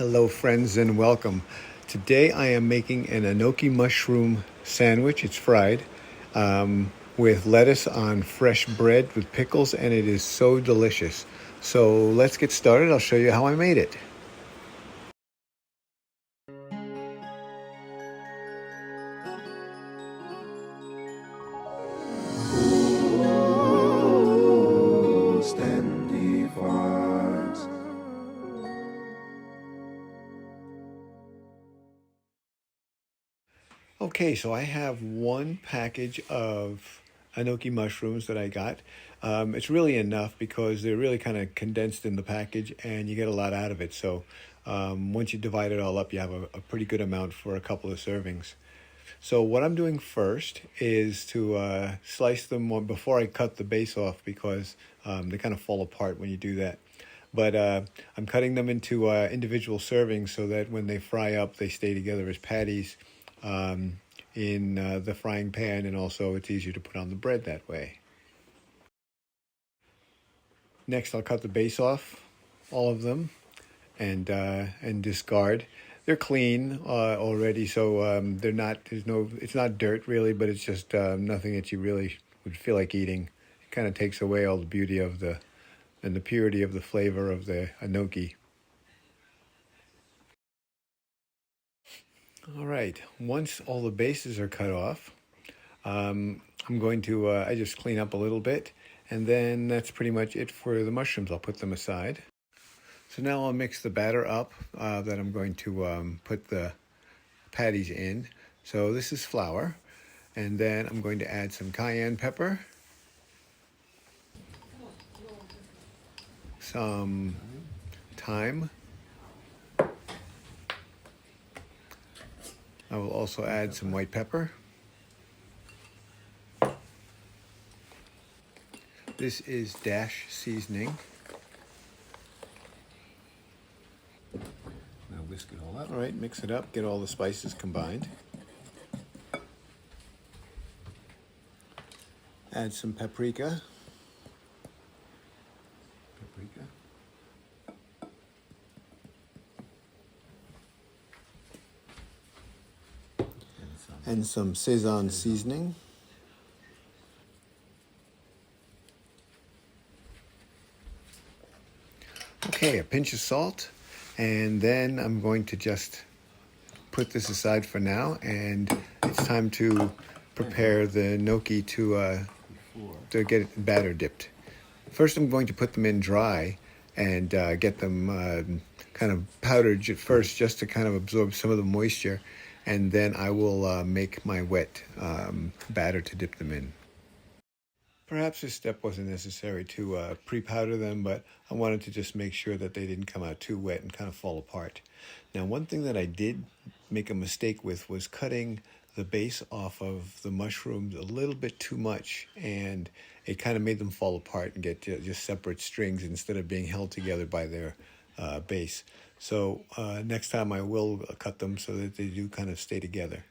Hello friends and welcome. Today I am making an Enoki mushroom sandwich. It's fried with lettuce on fresh bread with pickles, and it is so delicious. So let's get started. I'll show you how I made it. Okay, so I have one package of Enoki mushrooms that I got. It's really enough because they're really kind of condensed in the package and you get a lot out of it. So once you divide it all up, you have a pretty good amount for a couple of servings. So what I'm doing first is to slice them before I cut the base off because they kind of fall apart when you do that. But I'm cutting them into individual servings so that when they fry up, they stay together as patties in the frying pan, and also it's easier to put on the bread that way. Next, I'll cut the base off, all of them, and discard. They're clean already, so they're not. It's not dirt really, but it's just nothing that you really would feel like eating. It kind of takes away all the beauty of and the purity of the flavor of the enoki. All right, once all the bases are cut off, I'm going to, I just clean up a little bit, and then that's pretty much it for the mushrooms. I'll put them aside. So now I'll mix the batter up that I'm going to put the patties in. So this is flour, and then I'm going to add some cayenne pepper, some thyme. I will also add some white pepper. This is dash seasoning. Now whisk it all up. All right, mix it up, get all the spices combined. Add some paprika. And some Szechuan seasoning. Okay, a pinch of salt, and then I'm going to just put this aside for now, and it's time to prepare the gnocchi to get it batter dipped. First, I'm going to put them in dry and get them kind of powdered at first, just to kind of absorb some of the moisture, and then I will make my wet batter to dip them in. Perhaps this step wasn't necessary to pre-powder them, but I wanted to just make sure that they didn't come out too wet and kind of fall apart. Now, one thing that I did make a mistake with was cutting the base off of the mushrooms a little bit too much, and it kind of made them fall apart and get just separate strings instead of being held together by their base. So next time I will cut them so that they do kind of stay together.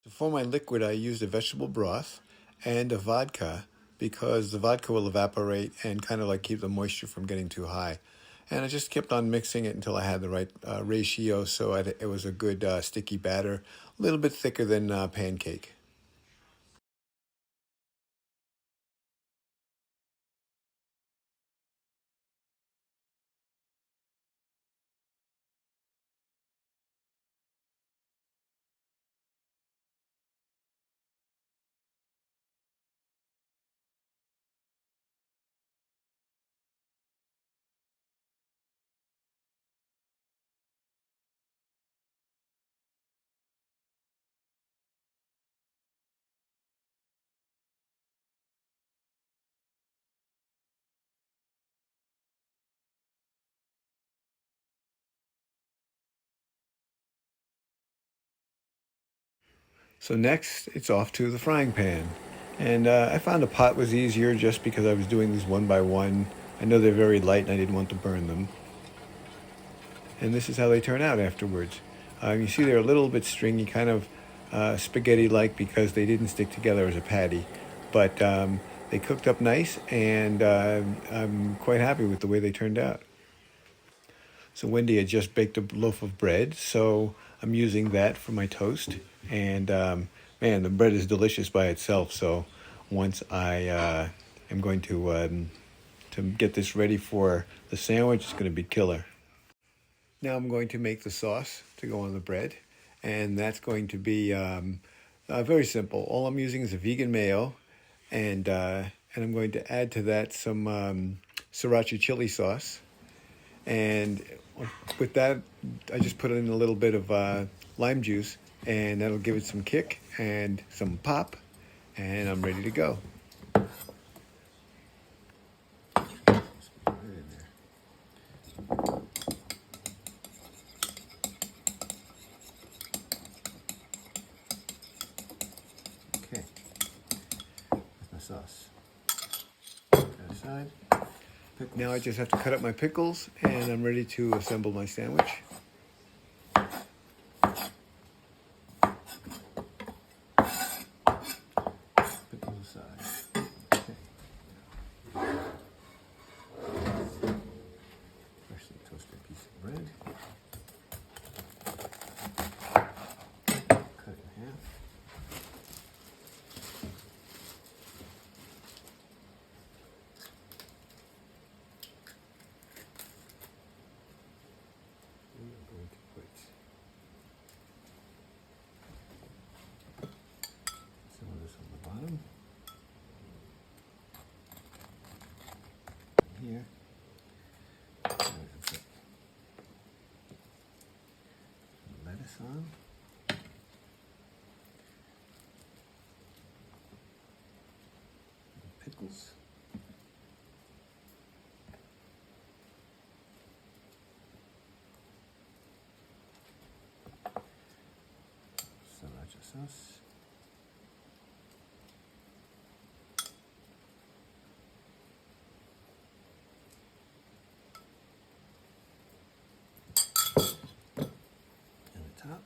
So for my liquid, I used a vegetable broth and a vodka because the vodka will evaporate and kind of like keep the moisture from getting too high. And I just kept on mixing it until I had the right ratio, so it was a good sticky batter, a little bit thicker than pancake. So next, it's off to the frying pan. And I found a pot was easier just because I was doing these one by one. I know they're very light and I didn't want to burn them. And this is how they turn out afterwards. You see they're a little bit stringy, kind of spaghetti-like because they didn't stick together as a patty. But they cooked up nice, and I'm quite happy with the way they turned out. So Wendy had just baked a loaf of bread, so I'm using that for my toast. And man, the bread is delicious by itself. So once I am going to get this ready for the sandwich, it's going to be killer. Now I'm going to make the sauce to go on the bread, and that's going to be very simple. All I'm using is a vegan mayo, and I'm going to add to that some sriracha chili sauce. And with that, I just put in a little bit of lime juice, and that'll give it some kick and some pop, and I'm ready to go. Okay, that's my sauce. Put that aside. Now I just have to cut up my pickles, and I'm ready to assemble my sandwich. Pickles aside. Okay. Freshly toasted piece of bread. Cut it in half. I'm going to put some of this on the bottom. Here. I'm going to put some lettuce on. And pickles. Sriracha sauce. And the top.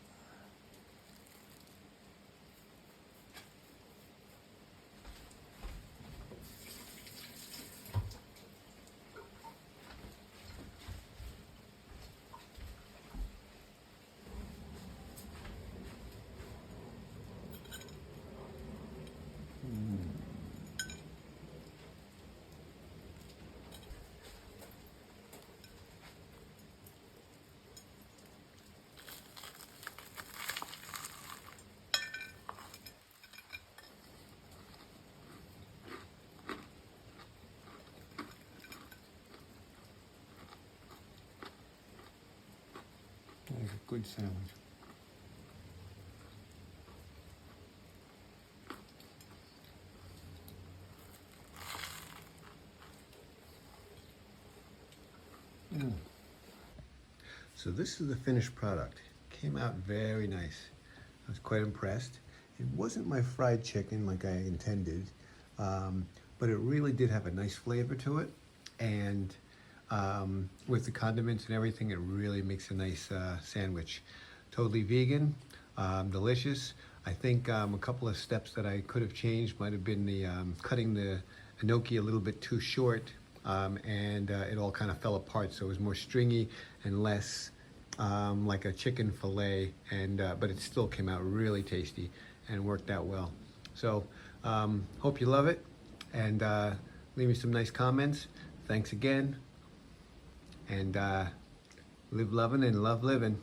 That's a good sandwich. So this is the finished product. Came out very nice. I was quite impressed. It wasn't my fried chicken like I intended, but it really did have a nice flavor to it. And with the condiments and everything, it really makes a nice sandwich. Totally vegan, delicious. I think a couple of steps that I could have changed might have been the cutting the enoki a little bit too short, and it all kind of fell apart, so it was more stringy and less like a chicken fillet, and but it still came out really tasty and worked out well. So hope you love it, and leave me some nice comments. Thanks again, and live loving and love living.